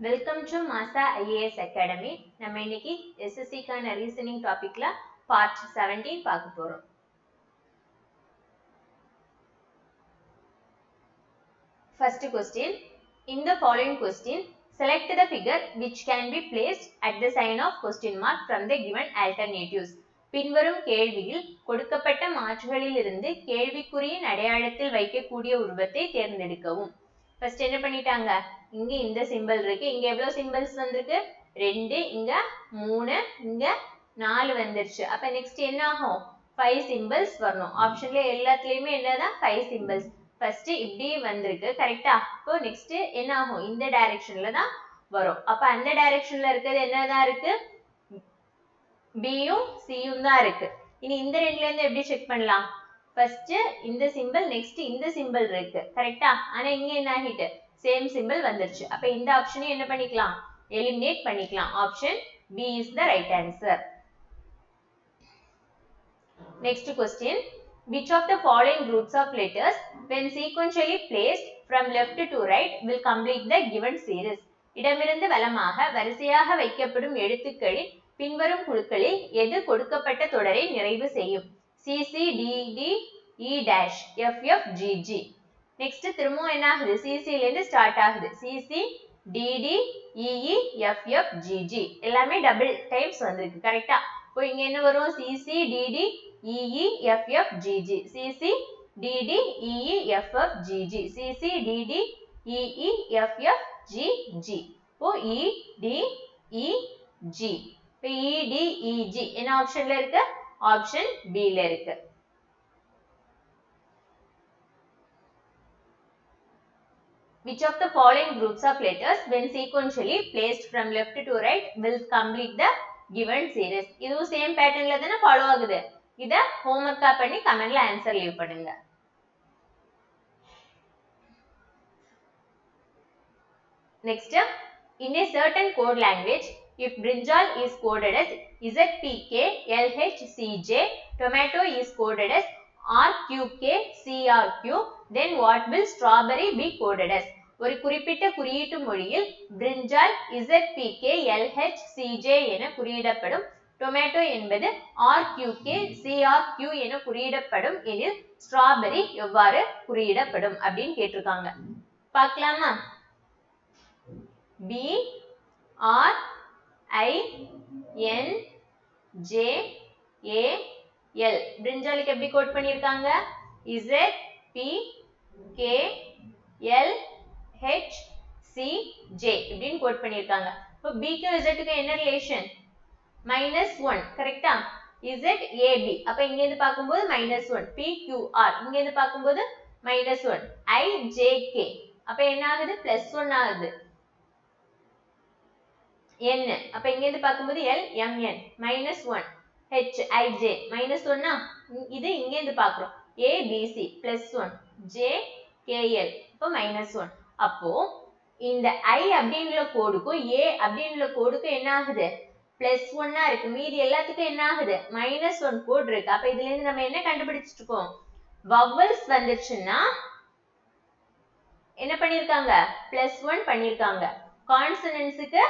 Welcome to Masa IAS Academy. நம்ம இன்னைக்கு SSC கான ரீசனிங் டாபிக்ல பார்ட் 17 பார்க்க போறோம். First question. In the following question, select the figure which can be placed at the sign of question mark from the given alternatives. பின்வரும் கேள்வியில் கொடுக்கப்பட்ட மாற்றுகளிலிருந்து கேள்விக்குறியின் அடையாளத்தில் வைக்கக்கூடிய உருவத்தை தேர்ந்தெடுக்கவும். ஃபர்ஸ்ட் என்ன பண்ணிட்டாங்க, இங்க இந்த சிம்பிள் இருக்கு, இங்க எவ்வளவு சிம்பிள்ஸ் வந்திருக்கு 2, இங்க 3, இங்க 4 வந்துருச்சு. அப்ப நெக்ஸ்ட் என்ன ஆகும், 5 சிம்பிள்ஸ் வரணும். ஆப்ஷன்ல எல்லாத்துலயுமே என்னதான் 5 சிம்பிள்ஸ். ஃபர்ஸ்ட் இப்படி வந்திருக்கு கரெக்ட்டா. இப்போ நெக்ஸ்ட் என்ன ஆகும், இந்த டைரக்ஷன்ல தான் வரும். அப்ப அந்த டைரக்ஷன்ல இருக்கிறது என்னதான் இருக்கு, பியும் சியும் தான் இருக்கு. இனி இந்த ரெண்டுல இருந்து எப்படி செக் பண்ணலாம், ஃபர்ஸ்ட் இந்த சிம்பிள் நெக்ஸ்ட் இந்த சிம்பிள் இருக்கு கரெக்ட்டா. ஆனா இங்க என்ன ஆகிட்டு சேம் சிம்பிள் வந்துருச்சு. அப்ப இந்த ஆப்ஷனை என்ன பண்ணிக்கலாம், எலிமினேட் பண்ணிக்கலாம். Option B is the right answer. Next question. Which of the following groups of letters when sequentially placed from left to right will complete the given series? இடமிருந்து வலமாக வரிசையாக வைக்கப்படும் எழுத்துக்களின் பின்வரும் குழுக்களில் எது கொடுக்கப்பட்ட தொடரை நிறைவு செய்யும்? CC DD E dash FF GG. Next திரும்பவும் என்ன ஆகுது, CC ல இருந்து ஸ்டார்ட் ஆகுது. CC DD EE FF GG எல்லாமே டபுள் டைம்ஸ் வந்திருக்கு கரெக்ட்டா. இப்போ இங்க என்ன வரும், CC DD EE FF GG, CC DD EE FF GG, CC DD EE FF GG. இப்போ E D E G. இப்போ E D E G என்ன ஆப்ஷன்ல இருக்கு, ஆப்ஷன் B ல இருக்கு. Which of the following groups of letters when sequentially placed from left to right will complete the given series? இதுவும் same பேட்டர்ன்ல தான ஃபாலோ ஆகுது. இத ஹோம்வொர்க்கா பண்ணி கமெண்ட்ல ஆன்சர் லீவ் பண்ணுங்க. Next, in a certain code language, if brinjal is coded as ZPK LHCJ, tomato is coded as RQK CRQ, then what will strawberry be coded as? ஒரு குறிப்பிட்ட குறியீட்டு மொழியில் brinjal ZPK LHCJ என குறியிடப்படும், tomato என்பது RQK CRQ என குறியிடப்படும் எனில் strawberry எவ்வாறு குறியிடப்படும் அப்படின்னு கேட்டிருக்காங்க. பார்க்கலாமா? B R I N J A L brinjalக்கு எப்படி கோட் பண்ணிருக்காங்க, Z P K L H C J இப்படின்னு கோட் பண்ணிருக்காங்க. இப்போ B க்கு Z க்கு என்ன ரிலேஷன், -1 கரெக்ட்டா. Z A B அப்ப இங்க இருந்து பாக்கும்போது -1, P Q R இங்க இருந்து பாக்கும்போது -1, I J K அப்ப என்ன ஆகுது +1 ஆகுது, N அப்ப இங்க இருந்து பாக்கும்போது L M N -1, H I J -1 இது இங்க இருந்து பாக்குறோம், A B C +1, J K L அப்ப -1. அப்போ இந்த I அப்படிங்கற கோடுக்கும் A அப்படிங்கற கோடுக்கும் என்ன ஆகுது +1 இருக்கு, மீதி எல்லாத்துக்கும் என்ன ஆகுது -1 கோட் இருக்கு. அப்ப இதுல இருந்து நம்ம என்ன கண்டுபிடிச்சிட்டு இருக்கோம், vowels வந்துச்சுன்னா என்ன பண்ணிருக்காங்க +1 பண்ணிருக்காங்க, கான்சனன்ட்ஸ்க்கு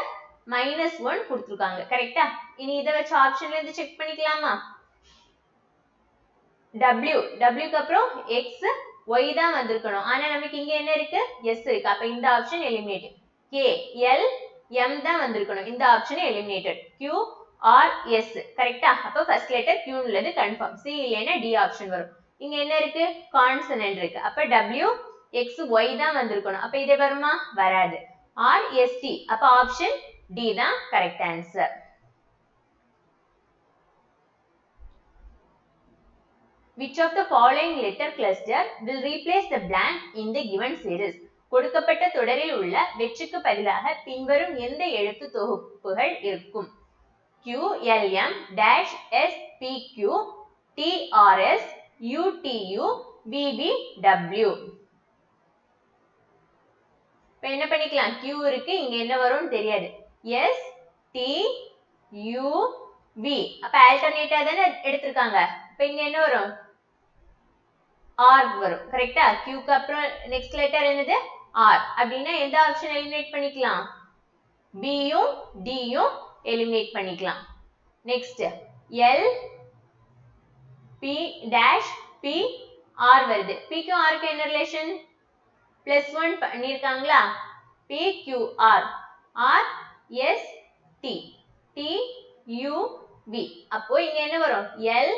-1 கொடுத்திருக்காங்க கரெக்ட்டா. இனி இத வச்சு ஆப்ஷன்ல இருந்து செக் பண்ணிக்கலாமா, W க்கு அப்புறம் X Y தான் வந்திருக்கணும், ஆனா நமக்கு இங்க என்ன இருக்கு S இருக்கு. அப்ப இந்த option eliminate. K L M தான் வந்திருக்கணும், இந்த option eliminated. Q R S கரெக்ட்டா. அப்ப ஃபர்ஸ்ட் லெட்டர் Q உள்ளது கன்ஃபார்ம், C இல்லனா D ஆப்ஷன் வரும். இங்க என்ன இருக்கு கான்சனன்ட் இருக்கு, அப்ப W X Y தான் வந்திருக்கணும், அப்ப இது வருமா வராது. R S T அப்ப ஆப்ஷன் D தான் correct answer. Which of the following letter cluster will replace the blank in the given series? கொடுக்கப்பட்ட தொடரில் உள்ள வெற்றுக்கு பதிலாக பின்வரும் எந்த எழுத்து தொகுப்புகள் இருக்கும்? Q L M dash S P Q T R S U T U V V W. இப்போ என்ன பண்ணிக்கலாம், Q இருக்கு, இங்க என்ன வரும்னு தெரியாது, S T U V அப்ப ஆல்டர்னேட்டா தானே எடுத்திருக்காங்க. இப்போ இங்க என்ன வரும் R வரும் கரெக்ட்டா. Q க்கு அப்புறம் நெக்ஸ்ட் லெட்டர் என்னது R அப்படினா எந்த ஆப்ஷன் எலிமினேட் பண்ணிக்கலாம், B யும் D யும் eliminate பண்ணிக்கலாம். Next L P dash P R வருது. P க்கும் R க்கு என்ன relation? +1 பண்ணிருக்காங்களா? P Q R R S T T U V. அப்போ இங்க என்ன வரும்? L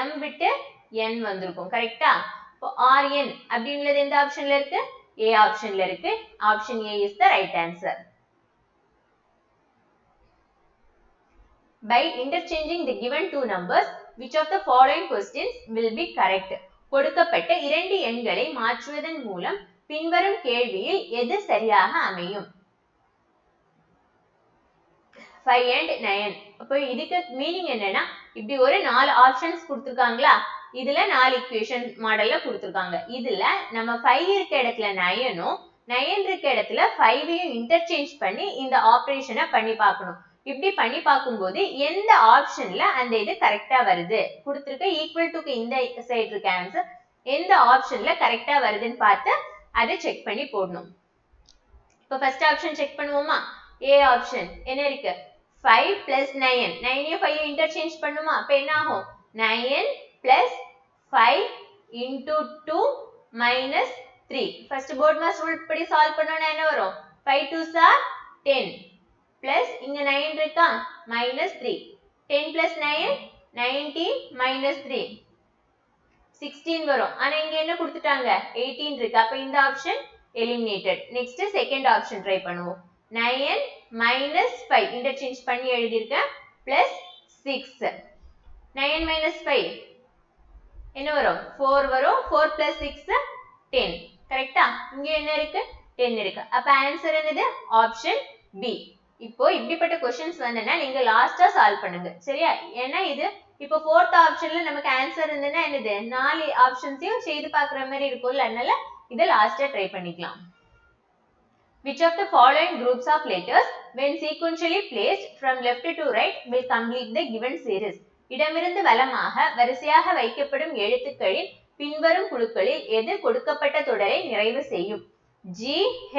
M விட்டு N வந்திருக்கும். கரெக்ட்டா? இப்போ RN அப்படின்றது எந்த ஆப்ஷன்ல இருக்கு? A ஆப்ஷன்ல இருக்கு. Option A is the right answer. By interchanging the given two numbers, which of the following questions will be correct? கொடுக்கப்பட்ட இரண்டு எண்களை மாற்றுவதன் மூலம் பின்வரும் கேள்வியில் எது சரியாக அமையும்? 5 and 9. அப்போ இதுக்கு மீனிங் என்னன்னா, இப்படி ஒரு 4 ஆப்ஷன்ஸ் கொடுத்திருக்காங்களா? இதுல 4 ஈக்குவேஷன் மாடல்ல கொடுத்திருக்காங்க. இதுல நம்ம 5 இருக்க இடத்துல 9ம் 9 இருக்க இடத்துல 5யும் இன்டர்சேஞ்ச் பண்ணி இந்த ஆபரேஷனை பண்ணி பார்க்கணும். இப்படி பண்ணி பார்க்கும்போது எந்த ஆப்ஷன்ல அந்த இது கரெக்டா வருது கொடுத்திருக்க ஈக்குவல் டுக்கு இந்த சைடு இருக்க ஆன்சர் எந்த ஆப்ஷன்ல கரெக்டா வருதுன்னு பார்த்து அதை செக் பண்ணி போடணும். இப்போ ஃபர்ஸ்ட் ஆப்ஷன் செக் பண்ணுவோமா? A ஆப்ஷன் என்ன இருக்கு? 5 plus 9 9யும் 5யும் இன்டர்சேஞ்ச் பண்ணுமா? அப்ப என்ன ஆகும்? 9 plus 5 into 2 minus 3. First board mass rule படி சால்வ் பண்ணோம்னா என்ன வரும்? 5 2s are 10 plus இங்க 9 இருக்கா? minus 3. 10 plus 9 19 minus 3 16 வரும். ஆனா இங்க என்ன கொடுத்துட்டாங்க? 18 இருக்கு. அப்ப இந்த option eliminated. Next second option try பண்ணுவோம். 9 minus 5 interchange பண்ணி எழுதிருக்கேன் plus 6. 9 minus 5 என்ன வரும்? 4 வரும். 4 plus 6 10. கரெக்ட்டா? இங்க என்ன இருக்கு? 10 இருக்கு. அப்ப ஆன்சர் என்னது? Option B. இப்போ இப்படிப்பட்ட क्वेश्चंस வந்தனா நீங்க லாஸ்டா சால்வ் பண்ணுங்க. சரியா? ஏன்னா இது இப்போ fourth ஆப்ஷன்ல நமக்கு ஆன்சர் இருந்தனா என்னது? 4 ஆப்ஷன்ஸையும் செய்து பார்க்குற மாதிரி இருக்கும்ல. அதனால இத லாஸ்டா ட்ரை பண்ணிக்கலாம். Which of the following groups of letters when sequentially placed from left to right will complete the given series? இடமிருந்து வலமாக வரிசையாக வைக்கப்படும் எழுத்துக்களின் பின்வரும் குழுக்களில் எது கொடுக்கப்பட்ட தொடரை நிறைவு செய்யும்? G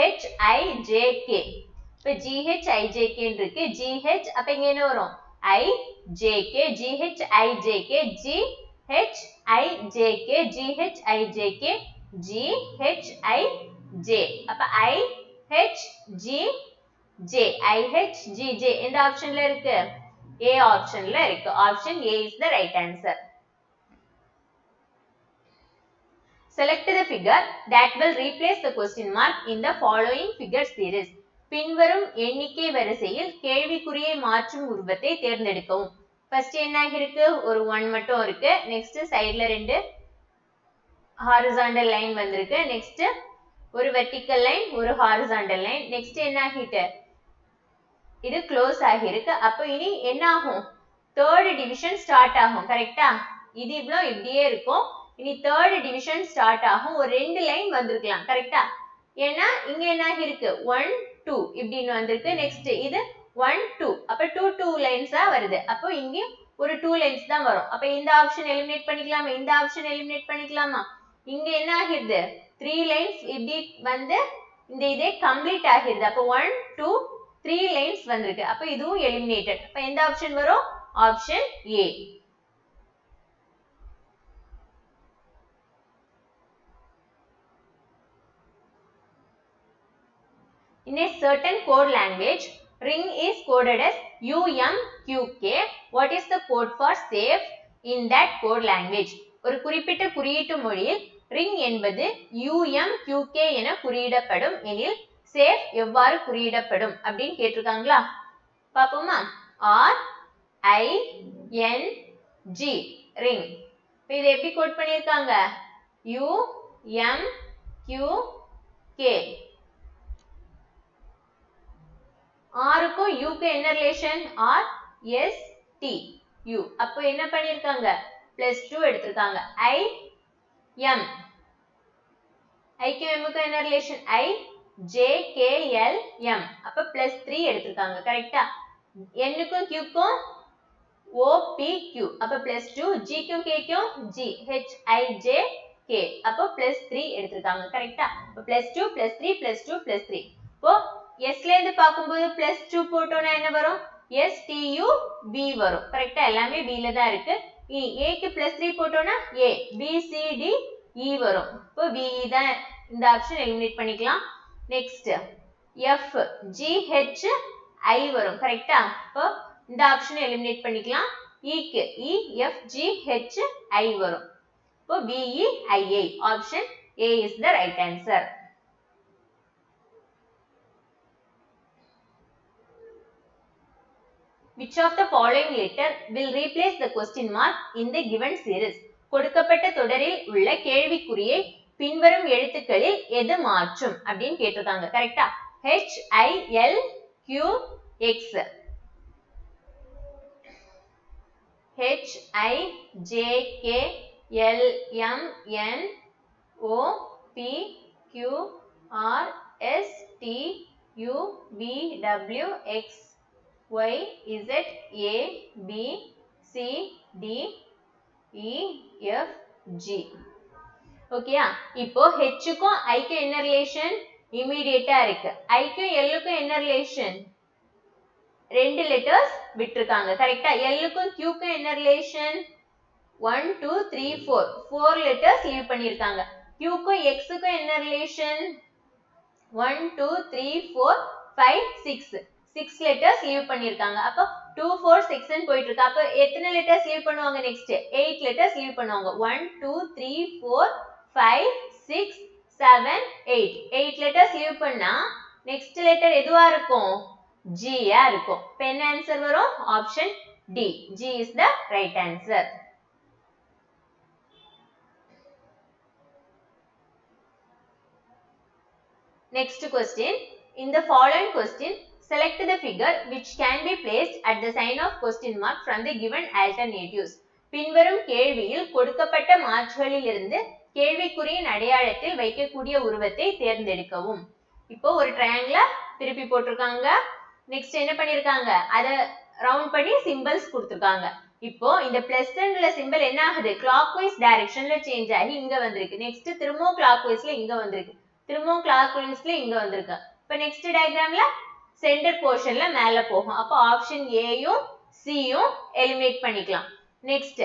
H I J K. இப்போ G H I J K இருக்கு. G H அப்ப இங்க என்ன வரும்? I J K G H I J K G H I J K G H I J K G H I J. அப்ப I H G J I H G J எந்த ஆப்ஷன்ல இருக்கு? A ஆப்ஷன்ல இருக்கு. Option A is the right answer. Select the figure that will replace the question mark in the following figure series. பின்வரும் எண்ணிக்கை வரிசையில் கேள்விக்குறியை மாற்றும் உருவத்தை தேர்ந்தெடுக்கவும். ஃபர்ஸ்ட் என்ன இருக்கு? ஒரு 1 மட்டும் இருக்கு. நெக்ஸ்ட் சைடுல 2 horizontal லைன் வந்திருக்கு. நெக்ஸ்ட் ஒரு vertical லைன் ஒரு horizontal லைன். நெக்ஸ்ட் என்ன ஆகிட்டு? இது க்ளோஸ் ஆகிருக்கு. அப்ப இனி என்ன ஆகும்? தேர்ட் டிவிஷன் ஸ்டார்ட் ஆகும். கரெக்ட்டா? இது இவ்ளோ இப்படியே இருக்கும். இனி தேர்ட் டிவிஷன் ஸ்டார்ட் ஆகும். ஒரு 2 லைன் வந்திருக்கலாம். கரெக்ட்டா? ஏன்னா இங்க என்ன ஆகிருக்கு? 1 2 இப்படின்னு வந்திருக்கு. நெக்ஸ்ட் இது 1 2 அப்ப 2 லைன்ஸா வருது. அப்போ இங்க ஒரு 2 லைன்ஸ் தான் வரும். அப்ப இந்த ஆப்ஷன் எலிமினேட் பண்ணிக்கலாமா? இந்த ஆப்ஷன் எலிமினேட் பண்ணிக்கலாமா? இங்க என்ன ஆகிருது? 3 லைன்ஸ் இப்படி வந்து இந்த இதே கம்ப்ளீட் ஆகிருது. அப்ப 1 2 3 லைன்ஸ் வந்திருக்கு. அப்ப இதுவும் எலிமினேட்டட். அப்ப எந்த ஆப்ஷன் வரும்? Option A. In a certain code language, ring is coded as UMQK. What is the code for safe in that code language? ஒரு குறிப்பிட்ட குறியீட்டு மொழியில் ring என்பது UMQK என குறியிடப்படும் எனில் safe எவ்வாறு குறியிடப்படும் அப்படின்னு கேட்டிருக்காங்களா? பாப்போமா? R I N G ring. இப்போ இதை எப்படி கோட் பண்ணியிருக்காங்க? UMQK. R க்கும் U க்கு என்ன relation? R S T U. அப்போ என்ன பண்ணிருக்காங்க? +2 எடுத்திருக்காங்க. I M. I க்கு M க்கு என்ன relation? I J K L M. அப்ப +3 எடுத்திருக்காங்க. கரெக்ட்டா? N க்கும் Q க்கும் O P Q. அப்ப +2. G க்கும் K க்கும் G H I J K. அப்போ +3 எடுத்திருக்காங்க. கரெக்ட்டா? அப்ப +2 +3 +2 +3. இப்போ S ல இருந்து பாக்கும்போது +2 போட்டோம்னா என்ன வரும்? STUB வரும். கரெக்ட்டா எல்லாமே B ல தான் இருக்கு. A க்கு +3 போட்டோம்னா A, B, C, D, E வரும். இப்போ B தான் இந்த ஆப்ஷன் எலிமினேட் பண்ணிக்கலாம். Next F, G, H, I வரும். கரெக்ட்டா? இப்போ இந்த ஆப்ஷன் எலிமினேட் பண்ணிக்கலாம். E க்கு E, F, G, H, I வரும். இப்போ B, E, I, I. Option A is the right answer. Which of the following letter will replace the question mark in the given series? கொடுக்கப்பட்ட தொடரில் உள்ள கேள்விக்குறியை பின்வரும் எழுத்துக்களில் எது மாற்றும் அப்படின்னு கேட்டிருக்காங்க. கரெக்ட்டா? H, I, L, Q, X. H, I, J, K, L, M, N, O, P, Q, R, S, T, U, V, W, X, Y, Z, A, B, C, D, E, F, G. ஓகேயா? இப்போ H க்கும் I க்கும் என்ன relation? இமிடியேட்டா இருக்கு. I க்கும் L க்கும் என்ன relation? ரெண்டு லெட்டர்ஸ் விட்டுருக்காங்க. கரெக்ட்டா? L க்கும் Q க்கும் என்ன ரிலேஷன்? 1 2 3 4 4 லெட்டர்ஸ் லீவ் பண்ணிருக்காங்க. Q க்கும் X க்கும் என்ன ரிலேஷன்? 1 2 3 4 5 6 6 லெட்டர்ஸ் லீவ் பண்ணிருக்காங்க. அப்ப 2 4 6 ன்னு போயிட்டு இருக்கு. அப்ப எத்தனை லெட்டர்ஸ் லீவ் பண்ணுவாங்க நெக்ஸ்ட்? 8 லெட்டர்ஸ் லீவ் பண்ணுவாங்க. 1 2 3 4 5 6 7 8 8 லெட்டர்ஸ் லீவ் பண்ணா நெக்ஸ்ட் லெட்டர் எதுவா இருக்கும்? G யா இருக்கும். இப்ப என்ன ஆன்சர் வரும்? Option D. G is the right answer. Next question. In the following question, select the figure which can be placed at the sign of question mark from the given alternatives. பின்வரும் கேள்வியில் கொடுக்கப்பட்ட மாற்றுகளில் இருந்து கேள்விக்குறியின் அடையாளத்தில் வைக்கக்கூடிய உருவத்தை தேர்ந்தெடுக்கவும். இப்போ ஒரு ட்ரையாங்கிள திருப்பி போட்டிருக்காங்க. நெக்ஸ்ட் என்ன பண்ணிருக்காங்க? அத ரவுண்ட் பண்ணி சிம்பல்ஸ் கொடுத்திருக்காங்க. இப்போ இந்த +ன்ற சிம்பல் என்ன ஆகுது? clockwise directionல சேஞ்ச் ஆகி இங்க வந்திருக்கு. நெக்ஸ்ட் திரும்பவும் clockwise இங்க வந்திருக்கு. திரும்பவும் clockwise இங்க வந்திருக்கு. இப்போ நெக்ஸ்ட் டயகிராம்ல சென்டர் போர்ஷன்ல மேல போகும். அப்போ ஆப்ஷன் A யும் C யும் எலிமினேட் பண்ணிக்கலாம். நெக்ஸ்ட்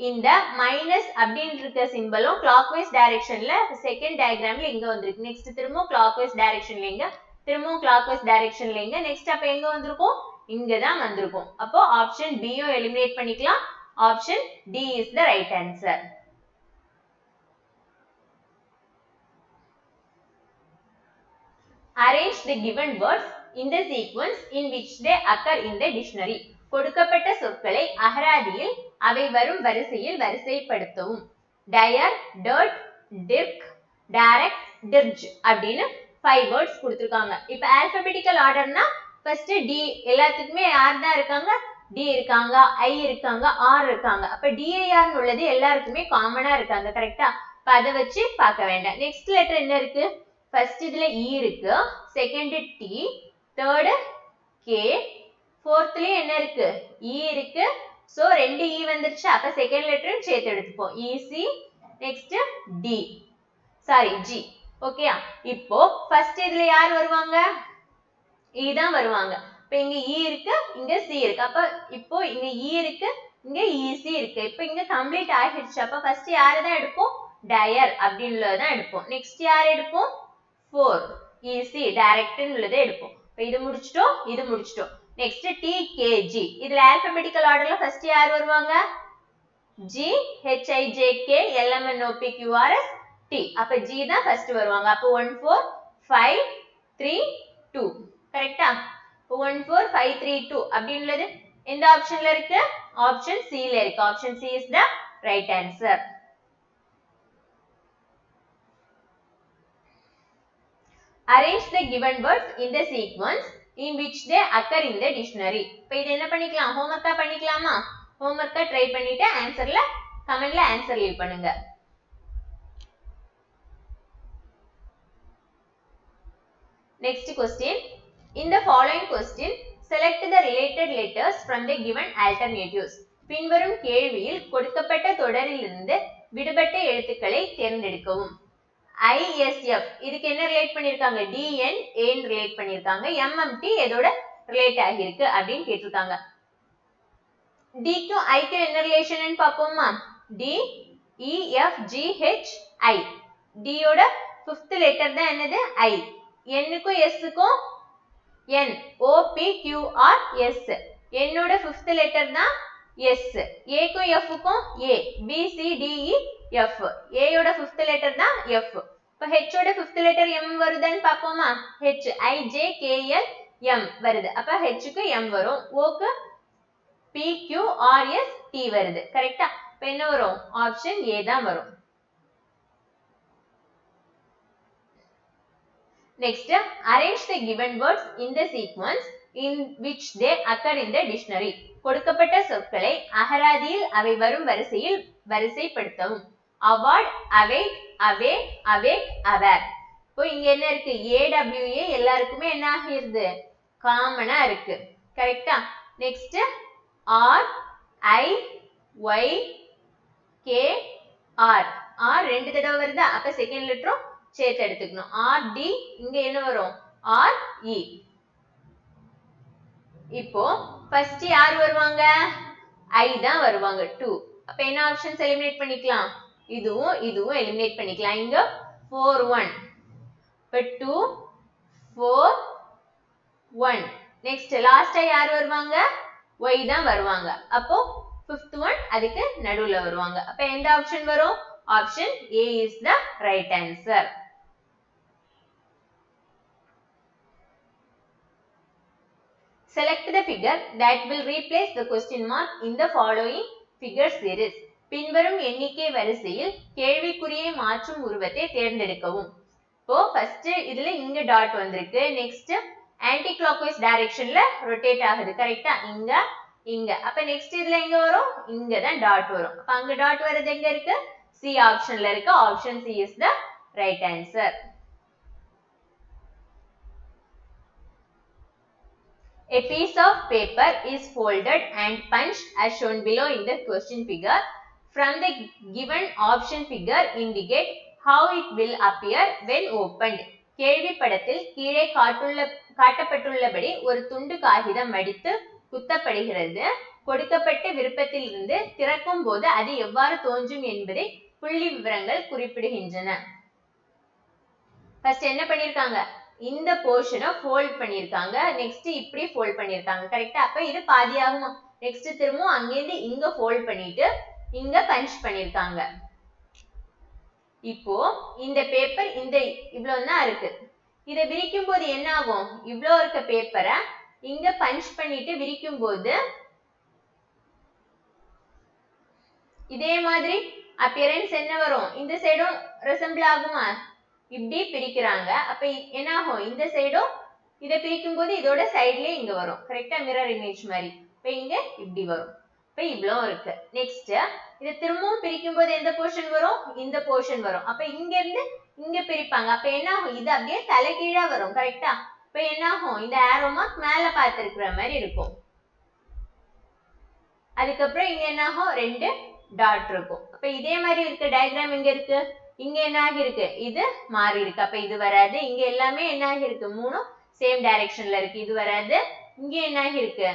இந்த மைனஸ் அப்படினு இருக்க சிம்பலும் clockwise directionல செகண்ட் டயகிராம்ல இங்க வந்திருக்கு. நெக்ஸ்ட் திரும்பவும் clockwise directionல இங்க, திரும்பவும் clockwise directionல இங்க, நெக்ஸ்ட் அப்ப எங்க வந்திருக்கும்? இங்க தான் வந்திருக்கும். அப்போ ஆப்ஷன் B யும் எலிமினேட் பண்ணிக்கலாம். Option D is the right answer. Arrange the given words in the sequence in which they occur in the dictionary. கொடுக்கப்பட்ட சொற்களை அகராதியில் அவை வரும் வரிசையில் வரிசைப்படுத்தவும். டயர், டர்ட், டிர்க், டைரக்ட், டிர்ஜ் அப்படின்னு 5 வேர்ட்ஸ் கொடுத்திருக்காங்க. இப்போ ஆல்பபெட்டிக்கல் ஆர்டர்னா ஃபர்ஸ்ட் D எல்லாத்துக்குமே யார் தான் இருக்காங்க? D இருக்காங்க, I இருக்காங்க, R இருக்காங்க. அப்ப DIR உள்ளது எல்லாருக்குமே காமனா இருக்காங்க. கரெக்ட்டா? அப்ப அத வச்சு பார்க்க வேண்டாம். நெக்ஸ்ட் லெட்டர் என்ன இருக்கு? ஃபர்ஸ்ட் இதுல E இருக்கு, செகண்ட் T, தேர்ட் K, ஃபோர்த்லயே என்ன இருக்கு? E இருக்கு. சோ ரெண்டு E வந்துருச்சு. அப்ப செகண்ட் லெட்டரும் சேர்த்து எடுத்துப்போம். EC, next D. Sorry G. ஓகேயா? இப்போ ஃபர்ஸ்ட் இதுல யார் வருவாங்க? E தான் வருவாங்க. இப்போ இங்க E இருக்கு, இங்க C இருக்கு. அப்ப இப்போ இங்க E இருக்கு, இங்க EC இருக்கு. இப்போ இங்க கம்ப்ளீட் ஆகிடுச்சு. அப்ப ஃபர்ஸ்ட் யார தான் எடுப்போம்? டயர் அப்படின்றத தான் எடுப்போம். நெக்ஸ்ட் யார் எடுப்போம்? 4 EC டைரக்ட் உள்ளத எடுப்போம். இப்போ இது முடிச்சிட்டோம், இது முடிச்சிட்டோம். Next TKG. இதுல ஆல்பபெட்டிக்கல் ஆர்டர்ல ஃபர்ஸ்ட் யார் வருவாங்க? G, H, I, J, K, L, M, N, O, P, Q, R, S, T. அப்ப G தான் ஃபர்ஸ்ட் வருவாங்க. அப்ப 1 4 5 3 2. கரெக்ட்டா? 1 4 5 3 2 அப்படின்றது எந்த ஆப்ஷன்ல இருக்கு? ஆப்ஷன் C ல இருக்கு. Option C is the right answer. Arrange the given words in the sequence in which they occur in the dictionary. இப்போ இது என்ன பண்ணிக்கலாம்? ஹோம்வொர்க்கா பண்ணிக்கலாமா? ஹோம்வொர்க்கா ட்ரை பண்ணிட்டு ஆன்சர்ல கமெண்ட்ல ஆன்சர் லீவ் பண்ணுங்க. Next question. In the following question, select the related letters from the given alternatives. பின்வரும் கேள்வியில் கொடுக்கப்பட்ட தொடரிலிருந்து விடுபட்ட எழுத்துக்களை தேர்ந்தெடுக்கவும். ISF இதுக்கு என்ன ரிலேட் பண்ணிருக்காங்க DN A ன்னு ரிலேட் பண்ணிருக்காங்க MMT எதோட ரிலேட் ஆகிருக்கு அப்படின்னு கேட்டிருக்காங்க D க்கும் I க்கும் என்ன ரிலேஷன் பாப்போமா D E F G H I D யோட 5th லெட்டர் தான் என்னது I N க்கும் S க்கும் N O P Q R S N ஓட 5th லெட்டர் தான் S A க்கும் F க்கும் A B C D E F A யோட 5th லெட்டர் தான் F இப்ப H ஓட 5th லெட்டர் M வருதான்னு பாப்போமா H I J K L M வருது அப்ப H க்கு M வரும் O க்கு P Q R S T வருது கரெக்ட்டா இப்ப என்ன வரும் ஆப்ஷன் A தான் வரும் next arrange the given words in the sequence in which they occur in the dictionary கொடுக்கப்பட்ட சொற்களை அகராதியில் அவை வரும் வரிசையில் வரிசைப்படுத்தவும் award await away awake aware இப்போ இங்க என்ன இருக்கு AWA எல்லாருக்குமே என்ன ஆகிருது காமனா இருக்கு கரெக்ட்டா next R I Y K R R ரெண்டு தடவை வருதா அப்ப செகண்ட் லெட்டரும் சேர்த்து எடுத்துக்கணும் R D இங்க என்ன வரும் R E இப்போ ஃபர்ஸ்ட் யார் வருவாங்க I தான் வருவாங்க 2 அப்ப என்ன ஆப்ஷன்ஸ் எலிமினேட் பண்ணிக்கலாம் இதுவும் எலிமினேட் பண்ணிக்கலாம் இங்க 4 1 இப்ப 2 4 1 நெக்ஸ்ட் லாஸ்டா யார் வருவாங்க Y தான் வருவாங்க அப்போ 5th one அதுக்கு நடுவுல வருவாங்க அப்ப எந்த ஆப்ஷன் வரும் option A is the right answer select the figure that will replace the question mark in the following figure series பின்வரும் எண்ணிக்கை வரிசையில் கேள்விக்குறியை மாற்றும் உருவத்தை தேர்ந்தெடுக்கவும் இப்போ ஃபர்ஸ்ட் இதுல இங்க டாட் வந்திருக்கு நெக்ஸ்ட் ஆன்டி கிளாக்வைஸ் டைரக்ஷன்ல ரொட்டேட் ஆகுது கரெக்ட்டா இங்க அப்ப நெக்ஸ்ட் இதுல எங்க வரும் இங்க தான் டாட் வரும் அப்ப அங்க டாட் வரது எங்க இருக்கு C ஆப்ஷன்ல இருக்கு option C is the right answer A piece of paper is folded and punched as shown below in the question figure. From the given option figure indicate how it will appear when opened. கேள்வி படத்தில் கீழே காட்டப்பட்டுள்ளபடி ஒரு துண்டு காகிதம் மடித்து குத்தப்படுகிறது. கொடுக்கப்பட்ட விருப்பத்திலிருந்து திறக்கும் போது அது எவ்வாறு தோன்றும் என்பதை புள்ளி விவரங்கள் குறிப்பிடுகின்றன. ஃபர்ஸ்ட் என்ன பண்ணிருக்காங்க இந்த போர்ஷனை ஃபோல்ட் பண்ணிருக்காங்க நெக்ஸ்ட் இப்படி ஃபோல்ட் பண்ணிருக்காங்க கரெக்ட்டா அப்ப இது பாதியாகும் நெக்ஸ்ட் திரும்பவும் அங்க இருந்து இங்க ஃபோல்ட் பண்ணிட்டு இங்க பஞ்ச் பண்ணிருக்காங்க இப்போ இந்த பேப்பர் இந்த இவ்ளோ தான் இருக்கு இத விரிக்கும் போது என்ன ஆகும் இவ்ளோ இருக்க பேப்பரை இங்க பஞ்ச் பண்ணிட்டு விரிக்கும் போது இதே மாதிரி அப்பியரன்ஸ் என்ன வரும் இந்த சைடும் ரெசெம்பிள் ஆகுமா இப்படி பிரிக்கிறாங்க அப்ப என்ன ஆகும் இந்த சைடும் இத பிரிக்கும் போது இதோட சைடுலயே இங்க வரும் கரெக்ட்டா மிரர் இமேஜ் மாதிரி இப்ப இங்க இப்படி வரும் இப்ப இவ்ளோ இருக்கு நெக்ஸ்ட் இத திரும்பவும் பிரிக்கும் போது எந்த போர்ஷன் வரும் இந்த போர்ஷன் வரும் அப்ப இங்க இருந்து இங்க பிரிப்பாங்க அப்ப என்ன ஆகும் இது அப்படியே தலைகீழா வரும் கரெக்ட்டா இப்ப என்ன ஆகும் இந்த ஆரோ மார்க் மேல பார்த்து இருக்கிற மாதிரி இருக்கும் அதுக்கு அப்புறம் இங்க என்ன ஆகும் ரெண்டு டாட் இருக்கும் அப்ப இதே மாதிரி இருக்க டயகிராம் எங்க இருக்கு இங்க என்ன ஆகி இருக்கு இது மாறி இருக்கு அப்ப இது வராது இங்க எல்லாமே என்ன ஆகி இருக்கு மூணும் சேம் டைரக்ஷன்ல இருக்கு இது வராது இங்க என்ன ஆகி இருக்கு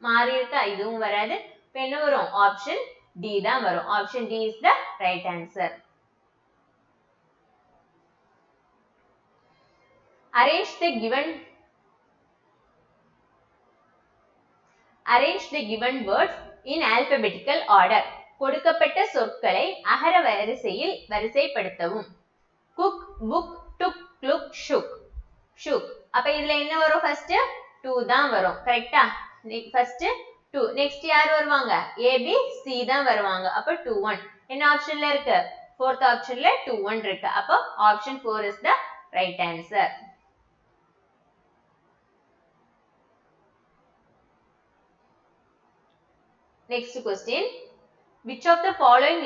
மாறி இருக்கா இதுவும் வராது இப்ப என்ன வரும் ஆப்ஷன் D தான் வரும் option D is the right answer arrange the given words in alphabetical order கொடுக்கப்பட்ட சொற்களை அகர வரிசையில் வரிசைப்படுத்தவும் cook book took look shook அப்ப இதுல என்ன வரும் ஃபர்ஸ்ட் 2 தான் வரும் கரெக்ட்டா ஃபர்ஸ்ட் 2 நெக்ஸ்ட் யார் வருவாங்க A B C தான் வருவாங்க அப்ப 2 1 என்ன ஆப்ஷன்ல இருக்கு 4th ஆப்ஷன்ல 2 1 இருக்கு அப்ப option 4 is the right answer next question which of the following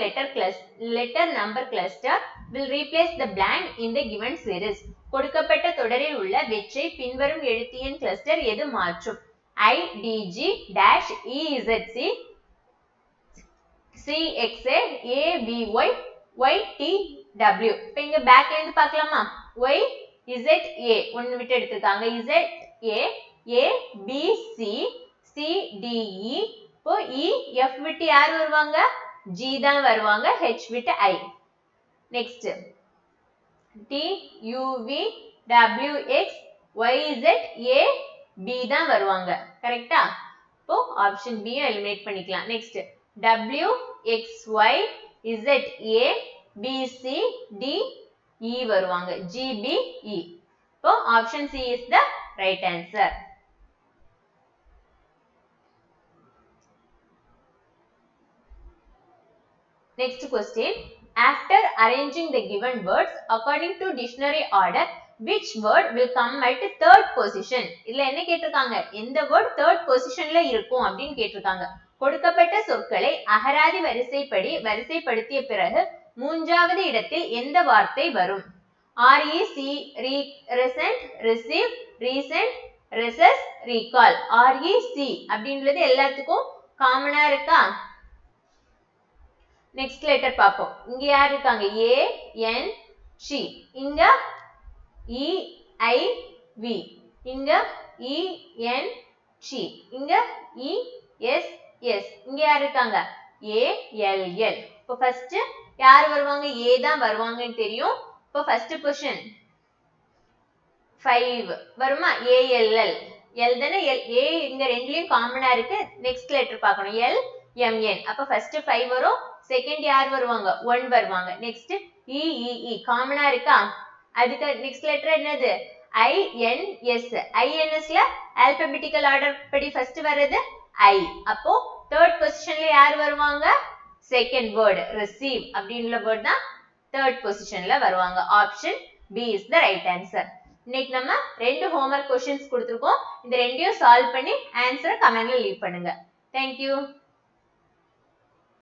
letter number cluster will replace the blank in the given series கொடுக்கப்பட்ட தொடரில் உள்ள வெற்றை பின்வரும் எழுத்து எண் கிளஸ்டர் எது மாற்றும் I D G dash E Z C C X A A B Y Y T W. இப்போ இங்க பேக்ல இருந்து பார்க்கலாமா? Y Z A ஒன்னு விட்டு எடுத்துட்டாங்க. Z A A B C C D E. இப்போ E F விட்டு யார் வருவாங்க? G தான் வருவாங்க. H விட்டு I. Next T U V W X Y Z A B தான் வருவாங்க. கரெக்ட்டா? இப்போ ஆப்ஷன் B எலிமினேட் பண்ணிக்கலாம். Next W X Y Z A B C D E வருவாங்க. G B E. இப்போ option C is the right answer. Next question. After arranging the given words according to dictionary order, which word will come at third position? இதுல என்ன கேட்டிருக்காங்க? எந்த word third positionல இருக்கும் அப்படின்னு கேட்டிருக்காங்க. கொடுக்கப்பட்ட சொற்களை அகராதி வரிசைப்படி வரிசைப்படுத்திய பிறகு மூன்றாவது இடத்தில் எந்த வார்த்தை வரும்? REC recent, receive, recent, recess, recall. REC அப்படின்றது எல்லாத்துக்கும் காமனா இருக்கா? நெக்ஸ்ட் லெட்டர் பாப்போம். இங்க யார் இருக்காங்க? A N C. இங்க E I V. இங்க E N C. இங்க E S S. இங்க யார் இருக்காங்க? A L L. இப்போ ஃபர்ஸ்ட் யார் வருவாங்க? A தான் வருவாங்கன்னு தெரியும். இப்போ ஃபர்ஸ்ட் பொசிஷன் 5 வருமா? A L L. L தானே A இங்க ரெண்டுலயும் காமனா இருக்கு. நெக்ஸ்ட் லெட்டர் பார்க்கணும். L M N. அப்ப ஃபர்ஸ்ட் 5 வரும். செகண்ட் யார் வருவாங்க? 1 வருவாங்க. நெக்ஸ்ட் E E E காமனா இருக்கா? அதுக்கு நெக்ஸ்ட் லெட்டர் என்னது? I N S. INS ல alphabetical order படி ஃபர்ஸ்ட் வரது I. அப்போ third பொசிஷன்ல யார் வருவாங்க? செகண்ட் வேர்ட் receive அப்படிங்கிற வேர்ட் தான் third பொசிஷன்ல வருவாங்க. Option B is the right answer. இன்னைக்கு நம்ம ரெண்டு ஹோம்வொர்க் क्वेश्चंस கொடுத்திருக்கோம். இந்த ரெண்டையும் சால்வ் பண்ணி ஆன்சரை கமெண்ட்ல லீவ் பண்ணுங்க. Thank you.